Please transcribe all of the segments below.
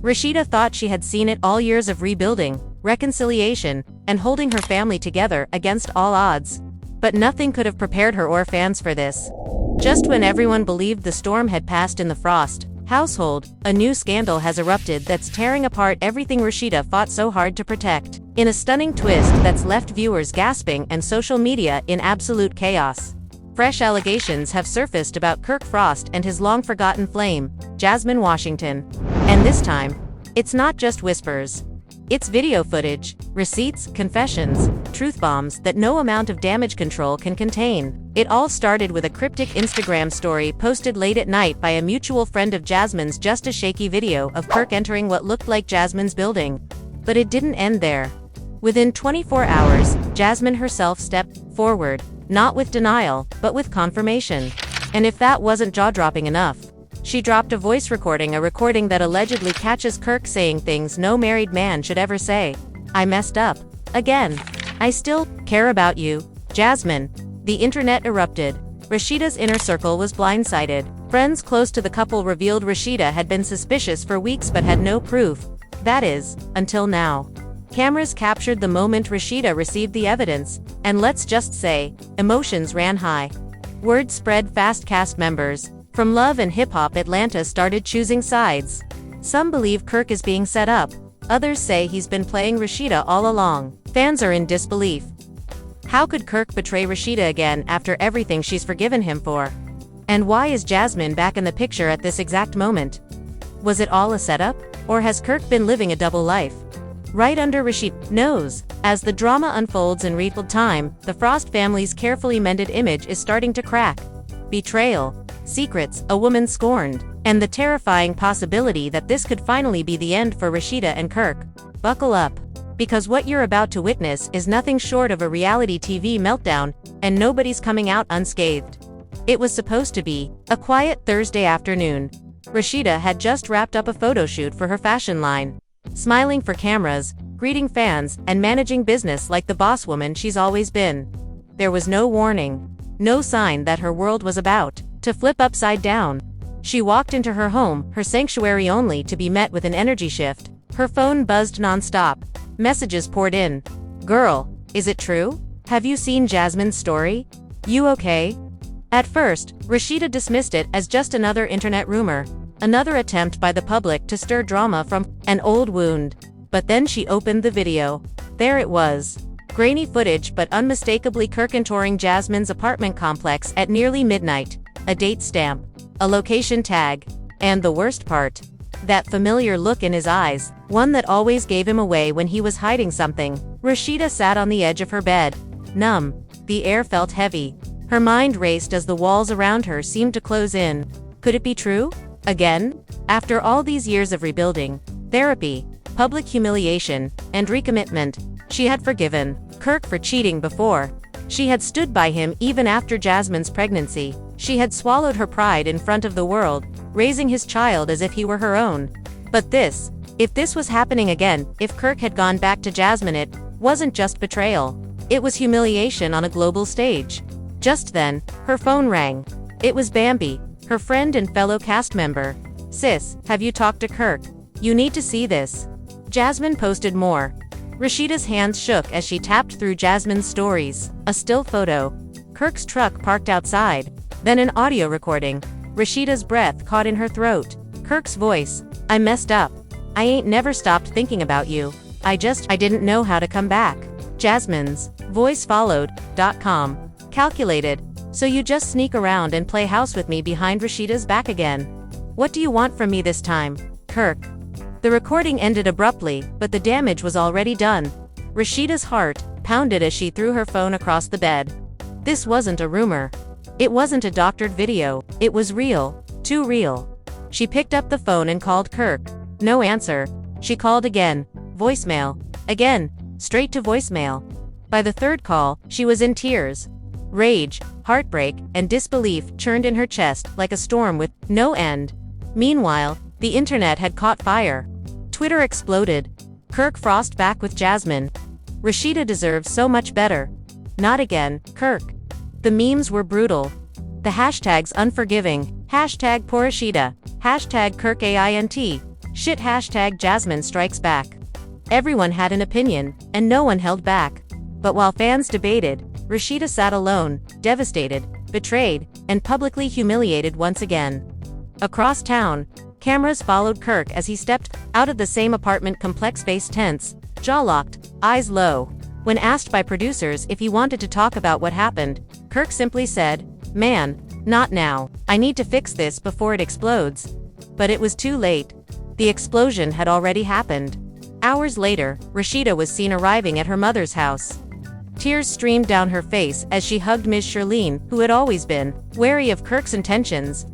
Rashida thought she had seen it all: years of rebuilding, reconciliation, and holding her family together against all odds. But nothing could have prepared her or fans for this. Just when everyone believed the storm had passed in the Frost household, a new scandal has erupted that's tearing apart everything Rashida fought so hard to protect, in a stunning twist that's left viewers gasping and social media in absolute chaos. Fresh allegations have surfaced about Kirk Frost and his long-forgotten flame, Jasmine Washington. And this time, it's not just whispers. It's video footage, receipts, confessions, truth bombs that no amount of damage control can contain. It all started with a cryptic Instagram story posted late at night by a mutual friend of Jasmine's. Just a shaky video of Kirk entering what looked like Jasmine's building. But it didn't end there. Within 24 hours, Jasmine herself stepped forward, not with denial, but with confirmation. And if that wasn't jaw-dropping enough, she dropped a voice recording, a recording that allegedly catches Kirk saying things no married man should ever say. "I messed up. Again. I still care about you, Jasmine." The internet erupted. Rashida's inner circle was blindsided. Friends close to the couple revealed Rashida had been suspicious for weeks but had no proof. That is, until now. Cameras captured the moment Rashida received the evidence, and let's just say, emotions ran high. Word spread fast. Cast members from Love and Hip Hop Atlanta started choosing sides. Some believe Kirk is being set up. Others say he's been playing Rashida all along. Fans are in disbelief. How could Kirk betray Rashida again after everything she's forgiven him for? And why is Jasmine back in the picture at this exact moment? Was it all a setup? Or has Kirk been living a double life? Right under Rashida's nose. As the drama unfolds in real time, the Frost family's carefully mended image is starting to crack. Betrayal, secrets, a woman scorned, and the terrifying possibility that this could finally be the end for Rashida and Kirk. Buckle up. Because what you're about to witness is nothing short of a reality TV meltdown, and nobody's coming out unscathed. It was supposed to be a quiet Thursday afternoon. Rashida had just wrapped up a photo shoot for her fashion line. Smiling for cameras, greeting fans, and managing business like the boss woman she's always been. There was no warning, no sign that her world was about to flip upside down. She walked into her home, her sanctuary, only to be met with an energy shift. Her phone buzzed nonstop. Messages poured in. "Girl, is it true? Have you seen Jasmine's story? You okay?" At first, Rashida dismissed it as just another internet rumor, another attempt by the public to stir drama from an old wound. But then she opened the video. There it was. Grainy footage but unmistakably Kirk entering Jasmine's apartment complex at nearly midnight. A date stamp, a location tag, and the worst part, that familiar look in his eyes, one that always gave him away when he was hiding something. Rashida sat on the edge of her bed, numb. The air felt heavy. Her mind raced as the walls around her seemed to close in. Could it be true? Again? After all these years of rebuilding, therapy, public humiliation, and recommitment, she had forgiven Kirk for cheating before. She had stood by him even after Jasmine's pregnancy. She had swallowed her pride in front of the world, raising his child as if he were her own. But this, if this was happening again, if Kirk had gone back to Jasmine, it wasn't just betrayal. It was humiliation on a global stage. Just then, her phone rang. It was Bambi, her friend and fellow cast member. "Sis, have you talked to Kirk? You need to see this." Jasmine posted more. Rashida's hands shook as she tapped through Jasmine's stories. A still photo. Kirk's truck parked outside. Then an audio recording. Rashida's breath caught in her throat. Kirk's voice. "I messed up. I ain't never stopped thinking about you. I didn't know how to come back." Jasmine's voice followed. .com. Calculated. "So you just sneak around and play house with me behind Rashida's back again? What do you want from me this time, Kirk?" The recording ended abruptly, but the damage was already done. Rashida's heart pounded as she threw her phone across the bed. This wasn't a rumor. It wasn't a doctored video. It was real. Too real. She picked up the phone and called Kirk. No answer. She called again. Voicemail. Again. Straight to voicemail. By the third call, she was in tears. Rage, heartbreak, and disbelief churned in her chest like a storm with no end. Meanwhile, the internet had caught fire. Twitter exploded. Kirk Frost back with Jasmine. Rashida deserves so much better. Not again, Kirk. The memes were brutal. The hashtags unforgiving, hashtag poor Rashida, hashtag Kirk AINT, Shit hashtag Jasmine strikes back. Everyone had an opinion, and no one held back. But while fans debated, Rashida sat alone, devastated, betrayed, and publicly humiliated once again. Across town, cameras followed Kirk as he stepped out of the same apartment complex, face tense, jaw locked, eyes low. When asked by producers if he wanted to talk about what happened, Kirk simply said, "Man, not now. I need to fix this before it explodes." But it was too late. The explosion had already happened. Hours later, Rashida was seen arriving at her mother's house. Tears streamed down her face as she hugged Ms. Charlene, who had always been wary of Kirk's intentions.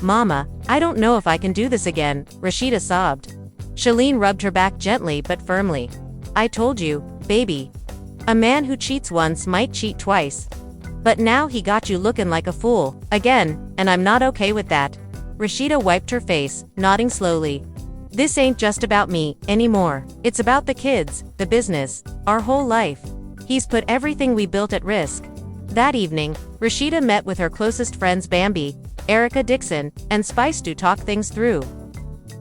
"Mama, I don't know if I can do this again," Rashida sobbed. Charlene rubbed her back gently but firmly. "I told you, baby. A man who cheats once might cheat twice. But now he got you looking like a fool, again, and I'm not okay with that." Rashida wiped her face, nodding slowly. "This ain't just about me anymore. It's about the kids, the business, our whole life. He's put everything we built at risk." That evening, Rashida met with her closest friends Bambi, Erica Dixon, and Spice to talk things through.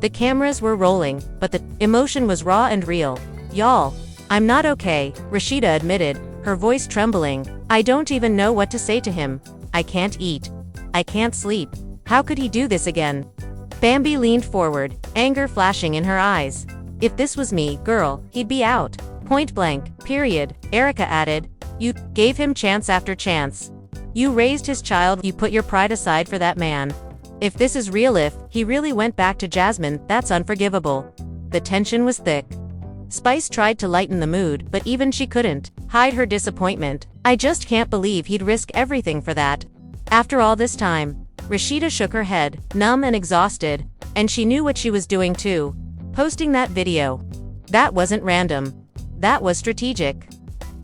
The cameras were rolling, but the emotion was raw and real. "Y'all, I'm not okay," Rashida admitted, her voice trembling. "I don't even know what to say to him. I can't eat. I can't sleep. How could he do this again?" Bambi leaned forward, anger flashing in her eyes. "If this was me, girl, he'd be out. Point blank, period," Erica added. "You gave him chance after chance. You raised his child, you put your pride aside for that man. If this is real, if he really went back to Jasmine, that's unforgivable." The tension was thick. Spice tried to lighten the mood, but even she couldn't hide her disappointment. "I just can't believe he'd risk everything for that. After all this time." Rashida shook her head, numb and exhausted, and she knew what she was doing too. Posting that video. That wasn't random. That was strategic.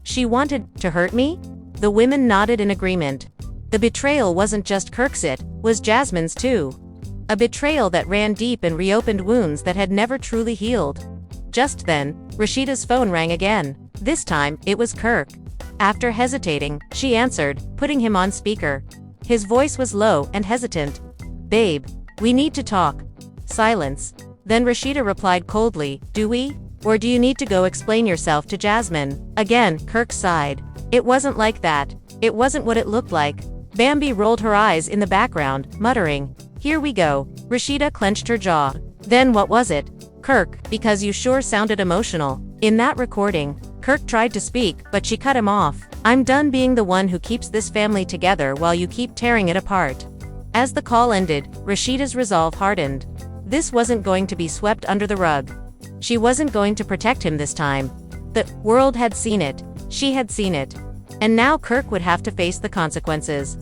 She wanted to hurt me? The women nodded in agreement. The betrayal wasn't just Kirk's, it was Jasmine's too. A betrayal that ran deep and reopened wounds that had never truly healed. Just then, Rashida's phone rang again. This time, it was Kirk. After hesitating, she answered, putting him on speaker. His voice was low and hesitant. "Babe, we need to talk." Silence. Then Rashida replied coldly, "Do we? Or do you need to go explain yourself to Jasmine?" Again, Kirk sighed. "It wasn't like that. It wasn't what it looked like." Bambi rolled her eyes in the background, muttering, "Here we go." Rashida clenched her jaw. "Then what was it?" "Kirk, because you sure sounded emotional. In that recording." Kirk tried to speak, but she cut him off. "I'm done being the one who keeps this family together while you keep tearing it apart." As the call ended, Rashida's resolve hardened. This wasn't going to be swept under the rug. She wasn't going to protect him this time. The world had seen it. She had seen it. And now Kirk would have to face the consequences.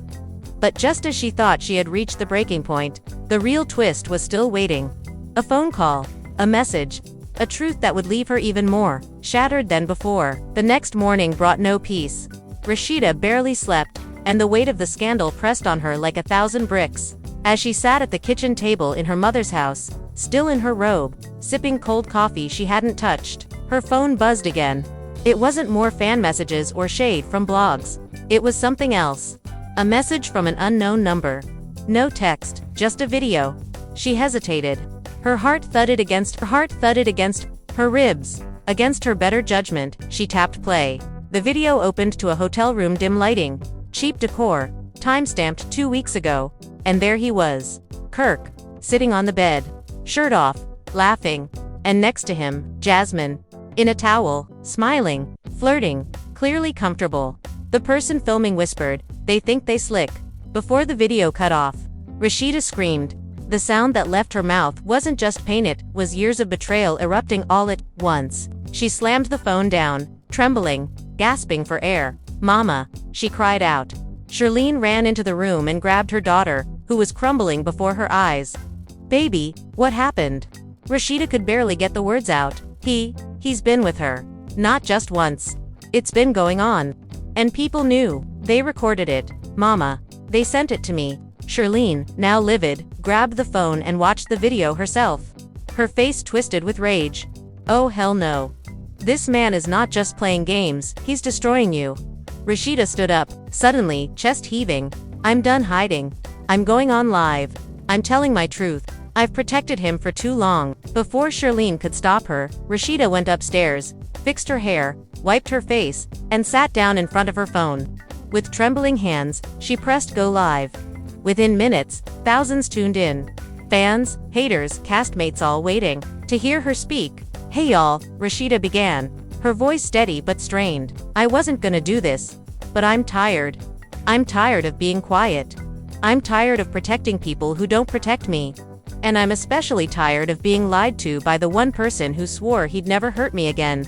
But just as she thought she had reached the breaking point, the real twist was still waiting. A phone call. A message. A truth that would leave her even more shattered than before. The next morning brought no peace. Rashida barely slept, and the weight of the scandal pressed on her like 1,000 bricks. As she sat at the kitchen table in her mother's house, still in her robe, sipping cold coffee she hadn't touched, her phone buzzed again. It wasn't more fan messages or shade from blogs. It was something else. A message from an unknown number. No text, just a video. She hesitated. Her heart thudded against her ribs. Against her better judgment, she tapped play. The video opened to a hotel room, dim lighting, cheap decor, time-stamped 2 weeks ago. And there he was. Kirk, sitting on the bed, shirt off, laughing. And next to him, Jasmine, in a towel, smiling, flirting, clearly comfortable. The person filming whispered, "They think they slick." Before the video cut off, Rashida screamed. The sound that left her mouth wasn't just pain, it was years of betrayal erupting all at once. She slammed the phone down, trembling, gasping for air. "Mama," she cried out. Charlene ran into the room and grabbed her daughter, who was crumbling before her eyes. "Baby, what happened?" Rashida could barely get the words out. He's been with her. Not just once. It's been going on. And people knew. They recorded it. Mama. They sent it to me." Charlene, now livid, grabbed the phone and watched the video herself. Her face twisted with rage. "Oh hell no. This man is not just playing games, he's destroying you." Rashida stood up, suddenly, chest heaving. "I'm done hiding. I'm going on live. I'm telling my truth. I've protected him for too long. Before Shirlene could stop her, Rashida went upstairs, fixed her hair, wiped her face, and sat down in front of her phone. With trembling hands, she pressed go live. Within minutes, thousands tuned in. Fans, haters, castmates all waiting to hear her speak. "Hey y'all," Rashida began, her voice steady but strained. "I wasn't gonna do this, but I'm tired. I'm tired of being quiet. I'm tired of protecting people who don't protect me. And I'm especially tired of being lied to by the one person who swore he'd never hurt me again."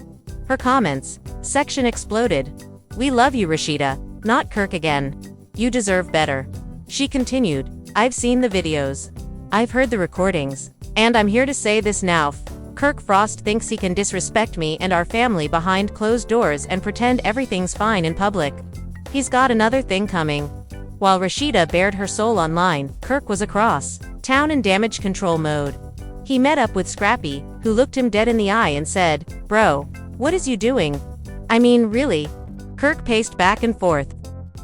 Her comments section exploded. "We love you, Rashida, not Kirk again. You deserve better." She continued, "I've seen the videos. I've heard the recordings. And I'm here to say this now. Kirk Frost thinks he can disrespect me and our family behind closed doors and pretend everything's fine in public. He's got another thing coming." While Rashida bared her soul online, Kirk was across town in damage control mode. He met up with Scrappy, who looked him dead in the eye and said, "Bro, what is you doing? I mean, really?" Kirk paced back and forth.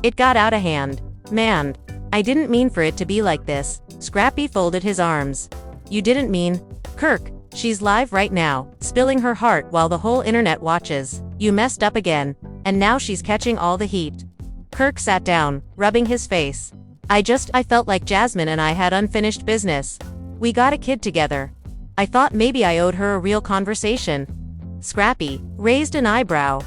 "It got out of hand. Man, I didn't mean for it to be like this." Scrappy folded his arms. "You didn't mean?" "Kirk, she's live right now, spilling her heart while the whole internet watches. You messed up again, and now she's catching all the heat." Kirk sat down, rubbing his face. I felt like Jasmine and I had unfinished business. We got a kid together. I thought maybe I owed her a real conversation." Scrappy raised an eyebrow.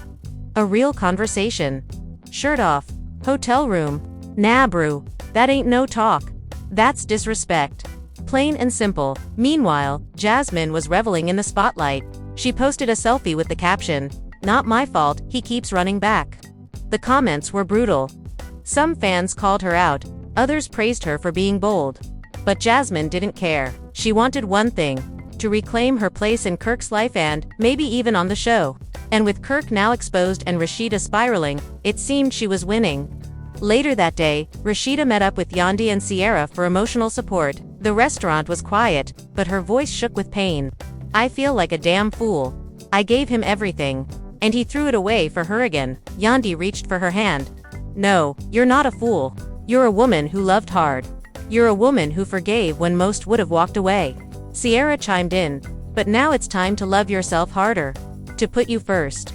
"A real conversation? Shirt off. Hotel room. Nah brew, that ain't no talk. That's disrespect. Plain and simple." Meanwhile, Jasmine was reveling in the spotlight. She posted a selfie with the caption, "Not my fault, he keeps running back." The comments were brutal. Some fans called her out, others praised her for being bold. But Jasmine didn't care. She wanted one thing: to reclaim her place in Kirk's life and, maybe even on the show. And with Kirk now exposed and Rashida spiraling, it seemed she was winning. Later that day, Rashida met up with Yandi and Sierra for emotional support. The restaurant was quiet, but her voice shook with pain. "I feel like a damn fool. I gave him everything. And he threw it away for her again." Yandi reached for her hand. "No, you're not a fool. You're a woman who loved hard. You're a woman who forgave when most would have walked away." Sierra chimed in, "But now it's time to love yourself harder. To put you first."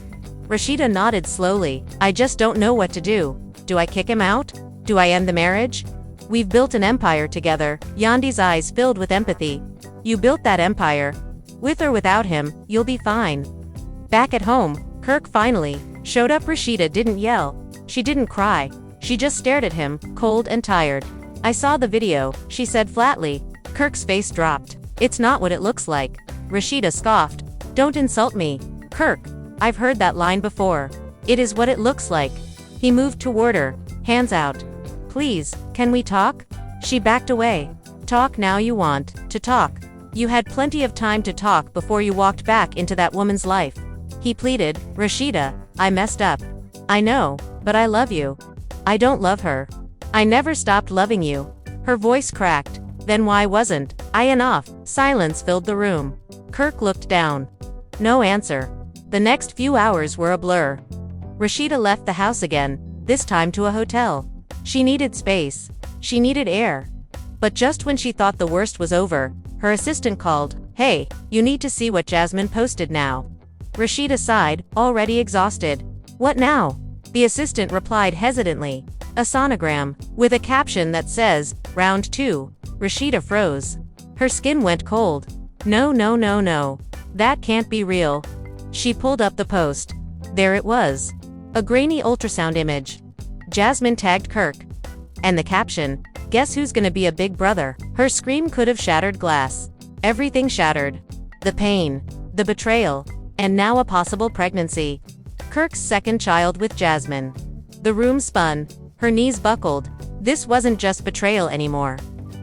Rashida nodded slowly. "I just don't know what to do. Do I kick him out? Do I end the marriage? We've built an empire together." Yandi's eyes filled with empathy. "You built that empire. With or without him, you'll be fine." Back at home, Kirk finally showed up. Rashida didn't yell. She didn't cry. She just stared at him, cold and tired. "I saw the video," she said flatly. Kirk's face dropped. "It's not what it looks like." Rashida scoffed. "Don't insult me, Kirk. I've heard that line before. It is what it looks like." He moved toward her, hands out. "Please, can we talk?" She backed away. "Talk now you want to talk. You had plenty of time to talk before you walked back into that woman's life." He pleaded. "Rashida, I messed up. I know, but I love you. I don't love her. I never stopped loving you." Her voice cracked. "Then why wasn't I enough?" Silence filled the room. Kirk looked down. No answer. The next few hours were a blur. Rashida left the house again, this time to a hotel. She needed space. She needed air. But just when she thought the worst was over, her assistant called. "Hey, you need to see what Jasmine posted now." Rashida sighed, already exhausted. "What now?" The assistant replied hesitantly. "A sonogram, with a caption that says, round 2. Rashida froze. Her skin went cold. No, no, no, no. That can't be real." She pulled up the post. There it was. A grainy ultrasound image. Jasmine tagged Kirk. And the caption, "Guess who's gonna be a big brother?" Her scream could have shattered glass. Everything shattered. The pain. The betrayal. And now a possible pregnancy. Kirk's second child with Jasmine. The room spun. Her knees buckled. This wasn't just betrayal anymore.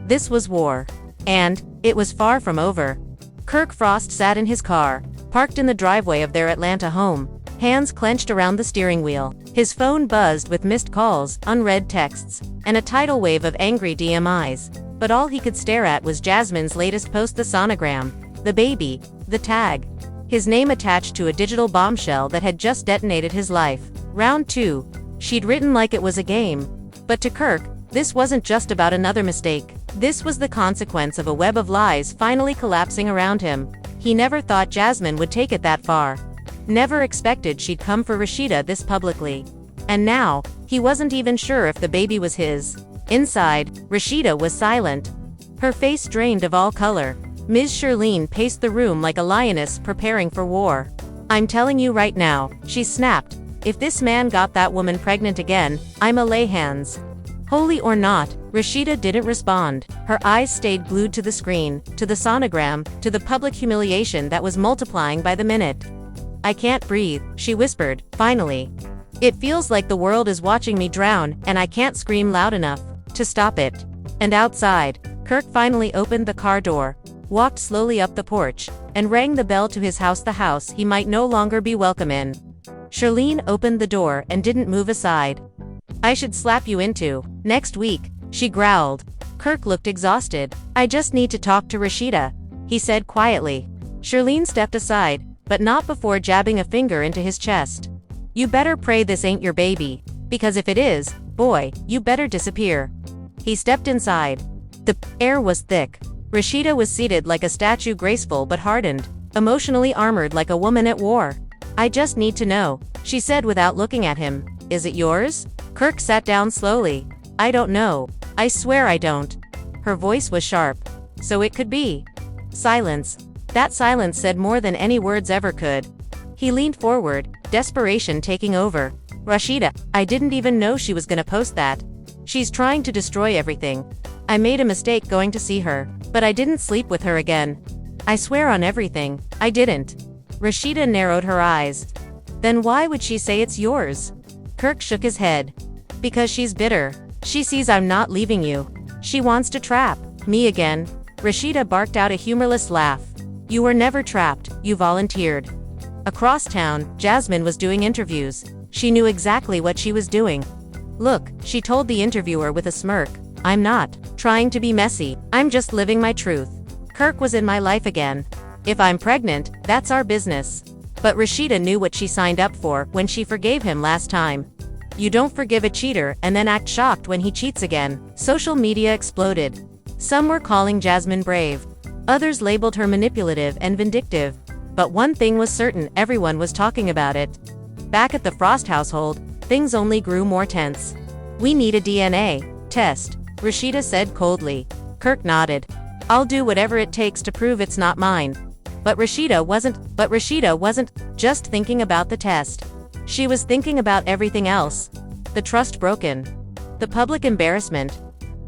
This was war. And it was far from over. Kirk Frost sat in his car, parked in the driveway of their Atlanta home, hands clenched around the steering wheel. His phone buzzed with missed calls, unread texts, and a tidal wave of angry DMIs. But all he could stare at was Jasmine's latest post, the sonogram, the baby, the tag. His name attached to a digital bombshell that had just detonated his life. Round 2. She'd written like it was a game. But to Kirk, this wasn't just about another mistake. This was the consequence of a web of lies finally collapsing around him. He never thought Jasmine would take it that far. Never expected she'd come for Rashida this publicly. And now, he wasn't even sure if the baby was his. Inside, Rashida was silent. Her face drained of all color. Ms. Shirlene paced the room like a lioness preparing for war. "I'm telling you right now," she snapped, "if this man got that woman pregnant again, I'ma lay hands." Holy or not, Rashida didn't respond. Her eyes stayed glued to the screen, to the sonogram, to the public humiliation that was multiplying by the minute. "I can't breathe," she whispered, finally. "It feels like the world is watching me drown, and I can't scream loud enough to stop it." And outside, Kirk finally opened the car door, walked slowly up the porch, and rang the bell to his house, the house he might no longer be welcome in. Shirlene opened the door and didn't move aside. "I should slap you into next week," she growled. Kirk looked exhausted. "I just need to talk to Rashida," he said quietly. Shirlene stepped aside, but not before jabbing a finger into his chest. "You better pray this ain't your baby, because if it is, boy, you better disappear." He stepped inside. The air was thick. Rashida was seated like a statue, graceful but hardened, emotionally armored like a woman at war. "I just need to know," she said without looking at him. "Is it yours?" Kirk sat down slowly. "I don't know. I swear I don't." Her voice was sharp. "So it could be." Silence. That silence said more than any words ever could. He leaned forward, desperation taking over. "Rashida, I didn't even know she was gonna post that. She's trying to destroy everything. I made a mistake going to see her, but I didn't sleep with her again. I swear on everything, I didn't." Rashida narrowed her eyes. "Then why would she say it's yours?" Kirk shook his head. "Because she's bitter. She sees I'm not leaving you. She wants to trap me again." Rashida barked out a humorless laugh. "You were never trapped, you volunteered." Across town, Jasmine was doing interviews. She knew exactly what she was doing. "Look," she told the interviewer with a smirk, "I'm not trying to be messy, I'm just living my truth. Kirk was in my life again. If I'm pregnant, that's our business." But Rashida knew what she signed up for when she forgave him last time. You don't forgive a cheater and then act shocked when he cheats again. Social media exploded. Some were calling Jasmine brave. Others labeled her manipulative and vindictive. But one thing was certain, everyone was talking about it. Back at the Frost household, things only grew more tense. "We need a DNA test," Rashida said coldly. Kirk nodded. "I'll do whatever it takes to prove it's not mine." But Rashida wasn't just thinking about the test. She was thinking about everything else. The trust broken. The public embarrassment.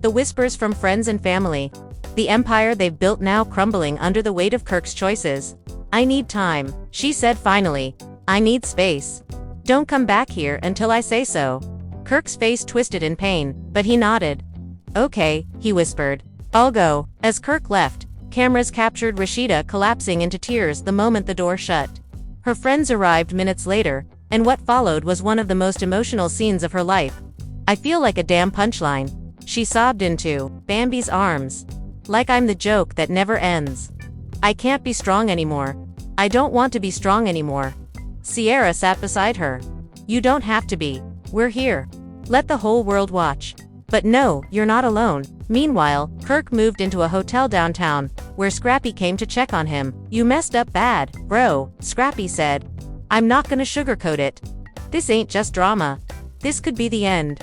The whispers from friends and family. The empire they've built now crumbling under the weight of Kirk's choices. "I need time," she said finally. "I need space. Don't come back here until I say so." Kirk's face twisted in pain, but he nodded. "Okay," he whispered. "I'll go." As Kirk left, cameras captured Rashida collapsing into tears the moment the door shut. Her friends arrived minutes later, and what followed was one of the most emotional scenes of her life. "I feel like a damn punchline," she sobbed into Bambi's arms. "Like I'm the joke that never ends. I can't be strong anymore. I don't want to be strong anymore." Sierra sat beside her. "You don't have to be. We're here. Let the whole world watch." But no, you're not alone. Meanwhile, Kirk moved into a hotel downtown, where Scrappy came to check on him. "You messed up bad, bro," Scrappy said. "I'm not gonna sugarcoat it. This ain't just drama. This could be the end."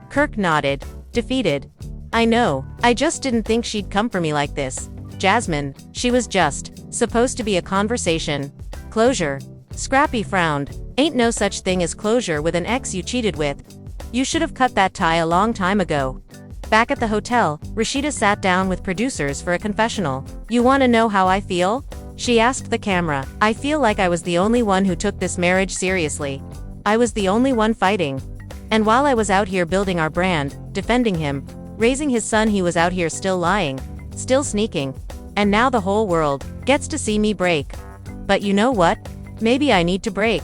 Kirk nodded, defeated. "I know, I just didn't think she'd come for me like this. Jasmine, she was just supposed to be a conversation. Closure." Scrappy frowned. "Ain't no such thing as closure with an ex you cheated with. You should have cut that tie a long time ago." Back at the hotel, Rashida sat down with producers for a confessional. "You want to know how I feel?" she asked the camera. "I feel like I was the only one who took this marriage seriously. I was the only one fighting. And while I was out here building our brand, defending him, raising his son, he was out here still lying, still sneaking. And now the whole world gets to see me break. But you know what? Maybe I need to break.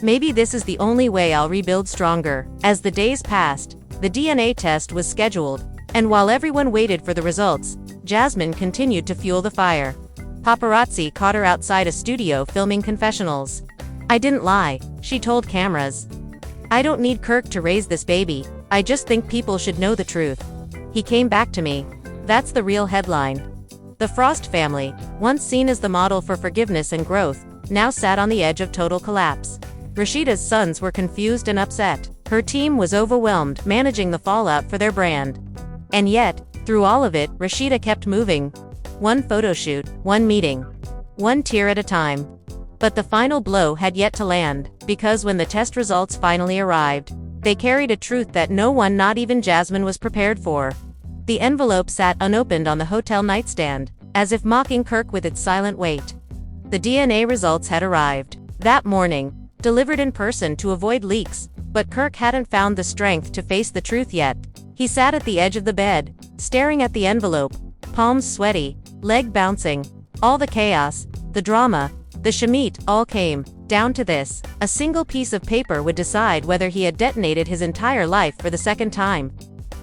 Maybe this is the only way I'll rebuild stronger." As the days passed, the DNA test was scheduled, and while everyone waited for the results, Jasmine continued to fuel the fire. Paparazzi caught her outside a studio filming confessionals. "I didn't lie," she told cameras. "I don't need Kirk to raise this baby, I just think people should know the truth. He came back to me. That's the real headline. The Frost family, once seen as the model for forgiveness and growth, now sat on the edge of total collapse. Rashida's sons were confused and upset. Her team was overwhelmed managing the fallout for their brand. And yet, through all of it, Rashida kept moving. One photo shoot, one meeting, one tear at a time. But the final blow had yet to land, because when the test results finally arrived, they carried a truth that no one, not even Jasmine, was prepared for. The envelope sat unopened on the hotel nightstand, as if mocking Kirk with its silent weight. The DNA results had arrived that morning, delivered in person to avoid leaks, but Kirk hadn't found the strength to face the truth yet. He sat at the edge of the bed, staring at the envelope, palms sweaty, leg bouncing. All the chaos, the drama, the shamit, all came down to this. A single piece of paper would decide whether he had detonated his entire life for the second time.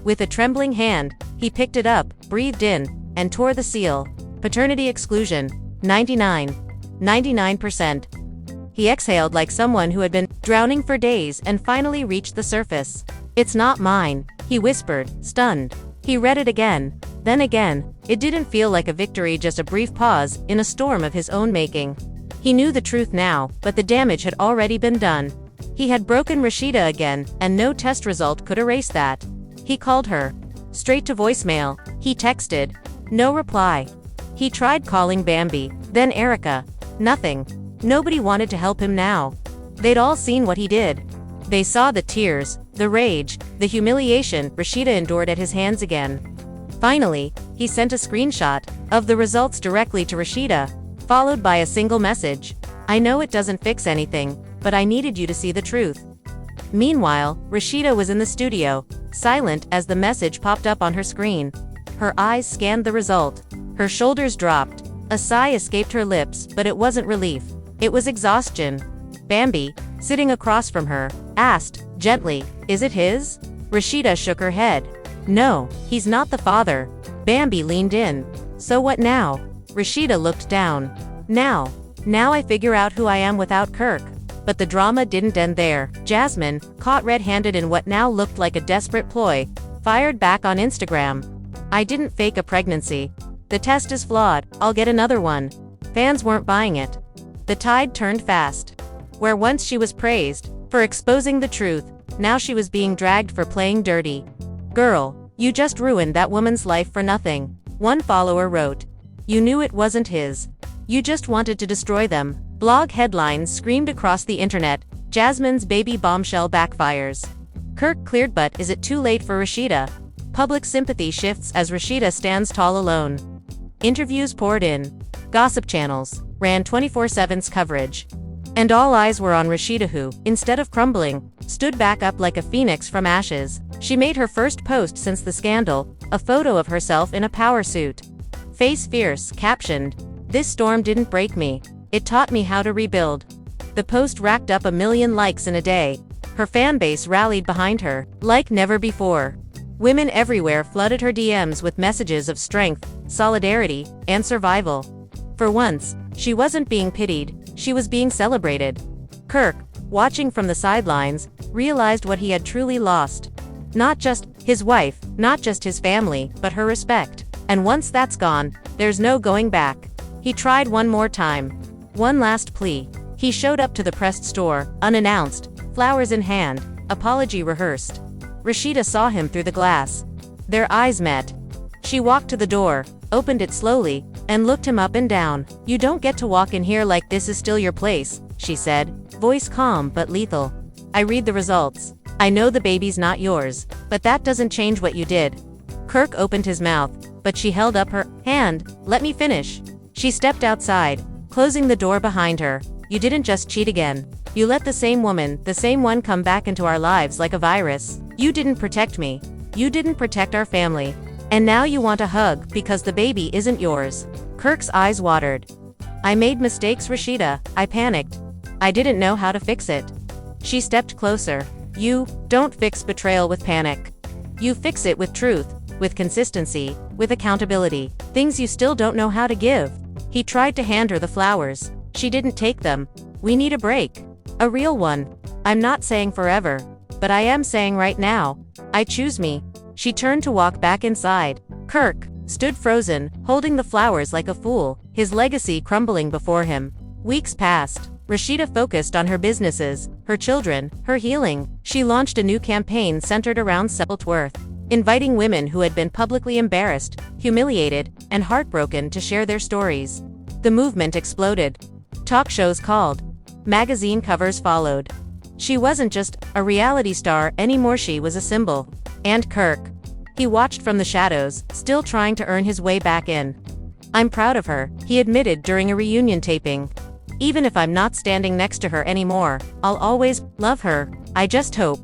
With a trembling hand, he picked it up, breathed in, and tore the seal. Paternity exclusion, 99%. He exhaled like someone who had been drowning for days and finally reached the surface. It's not mine, he whispered, stunned. He read it again, then again. It didn't feel like a victory, just a brief pause in a storm of his own making. He knew the truth now, but the damage had already been done. He had broken Rashida again, and no test result could erase that. He called her. Straight to voicemail. He texted. No reply. He tried calling Bambi, then Erica. Nothing. Nobody wanted to help him now. They'd all seen what he did. They saw the tears, the rage, the humiliation Rashida endured at his hands again. Finally, he sent a screenshot of the results directly to Rashida, followed by a single message. I know it doesn't fix anything, but I needed you to see the truth. Meanwhile, Rashida was in the studio, silent as the message popped up on her screen. Her eyes scanned the result. Her shoulders dropped. A sigh escaped her lips, but it wasn't relief. It was exhaustion. Bambi, sitting across from her, asked, gently, is it his? Rashida shook her head. No, he's not the father. Bambi leaned in. So what now? Rashida looked down. Now I figure out who I am without Kirk. But the drama didn't end there. Jasmine, caught red-handed in what now looked like a desperate ploy, fired back on Instagram. I didn't fake a pregnancy. The test is flawed, I'll get another one. Fans weren't buying it. The tide turned fast. Where once she was praised for exposing the truth, now she was being dragged for playing dirty. Girl, you just ruined that woman's life for nothing. One follower wrote. You knew it wasn't his. You just wanted to destroy them. Blog headlines screamed across the internet. Jasmine's baby bombshell backfires. Kirk cleared, but is it too late for Rashida? Public sympathy shifts as Rashida stands tall alone. Interviews poured in. Gossip channels ran 24/7's coverage. And all eyes were on Rashida, who, instead of crumbling, stood back up like a phoenix from ashes. She made her first post since the scandal, a photo of herself in a power suit. Face fierce, captioned, "This storm didn't break me. It taught me how to rebuild." The post racked up 1 million likes in a day. Her fan base rallied behind her, like never before. Women everywhere flooded her DMs with messages of strength, solidarity, and survival. For once, she wasn't being pitied, she was being celebrated. Kirk, watching from the sidelines, realized what he had truly lost. Not just his wife, not just his family, but her respect. And once that's gone, there's no going back. He tried one more time. One last plea. He showed up to the press store, unannounced, flowers in hand, apology rehearsed. Rashida saw him through the glass. Their eyes met. She walked to the door, opened it slowly, and looked him up and down. You don't get to walk in here like this is still your place, she said, voice calm but lethal. I read the results. I know the baby's not yours, but that doesn't change what you did. Kirk opened his mouth, but she held up her hand. Let me finish. She stepped outside, closing the door behind her. You didn't just cheat again. You let the same woman, the same one, come back into our lives like a virus. You didn't protect me. You didn't protect our family. And now you want a hug because the baby isn't yours. Kirk's eyes watered. I made mistakes, Rashida. I panicked. I didn't know how to fix it. She stepped closer. You don't fix betrayal with panic. You fix it with truth, with consistency, with accountability. Things you still don't know how to give. He tried to hand her the flowers. She didn't take them. We need a break. A real one. I'm not saying forever, but I am saying right now. I choose me. She turned to walk back inside. Kirk, stood frozen, holding the flowers like a fool, his legacy crumbling before him. Weeks passed. Rashida focused on her businesses, her children, her healing. She launched a new campaign centered around self-worth, inviting women who had been publicly embarrassed, humiliated, and heartbroken to share their stories. The movement exploded. Talk shows called. Magazine covers followed. She wasn't just a reality star anymore, she was a symbol. And Kirk. He watched from the shadows, still trying to earn his way back in. "I'm proud of her," he admitted during a reunion taping. "Even if I'm not standing next to her anymore, I'll always love her. I just hope.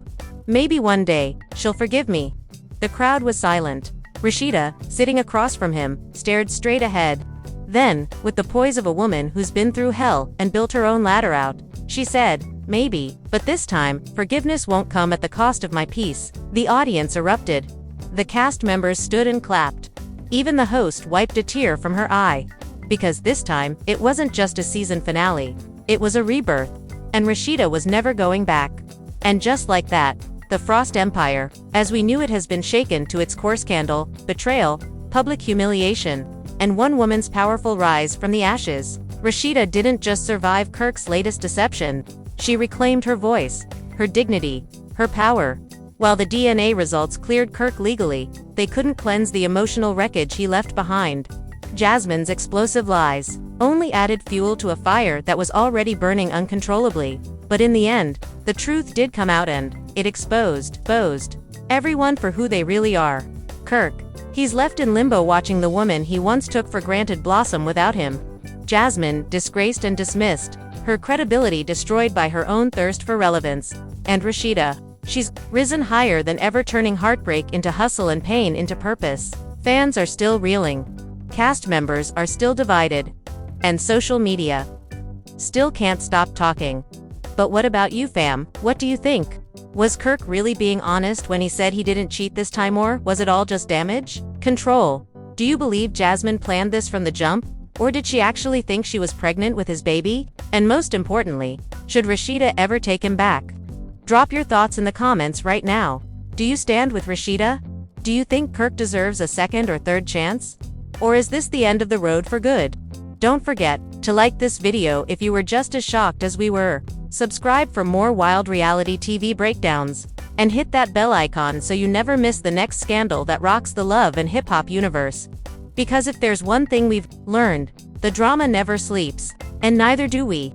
Maybe one day, she'll forgive me." The crowd was silent. Rashida, sitting across from him, stared straight ahead. Then, with the poise of a woman who's been through hell and built her own ladder out, she said, "Maybe, but this time, forgiveness won't come at the cost of my peace." The audience erupted. The cast members stood and clapped. Even the host wiped a tear from her eye. Because this time, it wasn't just a season finale. It was a rebirth. And Rashida was never going back. And just like that, the Frost Empire, as we knew it, has been shaken to its core: scandal, betrayal, public humiliation, and one woman's powerful rise from the ashes. Rashida didn't just survive Kirk's latest deception. She reclaimed her voice, her dignity, her power. While the DNA results cleared Kirk legally, they couldn't cleanse the emotional wreckage he left behind. Jasmine's explosive lies only added fuel to a fire that was already burning uncontrollably. But in the end, the truth did come out, and it exposed everyone for who they really are. Kirk. He's left in limbo, watching the woman he once took for granted blossom without him. Jasmine, disgraced and dismissed, her credibility destroyed by her own thirst for relevance. And Rashida. She's risen higher than ever, turning heartbreak into hustle and pain into purpose. Fans are still reeling. Cast members are still divided. And social media still can't stop talking. But what about you, fam? What do you think? Was Kirk really being honest when he said he didn't cheat this time, or was it all just damage control? Do you believe Jasmine planned this from the jump? Or did she actually think she was pregnant with his baby? And most importantly, should Rashida ever take him back? Drop your thoughts in the comments right now. Do you stand with Rashida? Do you think Kirk deserves a second or third chance? Or is this the end of the road for good? Don't forget to like this video if you were just as shocked as we were. Subscribe for more wild reality TV breakdowns. And hit that bell icon so you never miss the next scandal that rocks the love and hip-hop universe. Because if there's one thing we've learned, the drama never sleeps. And neither do we.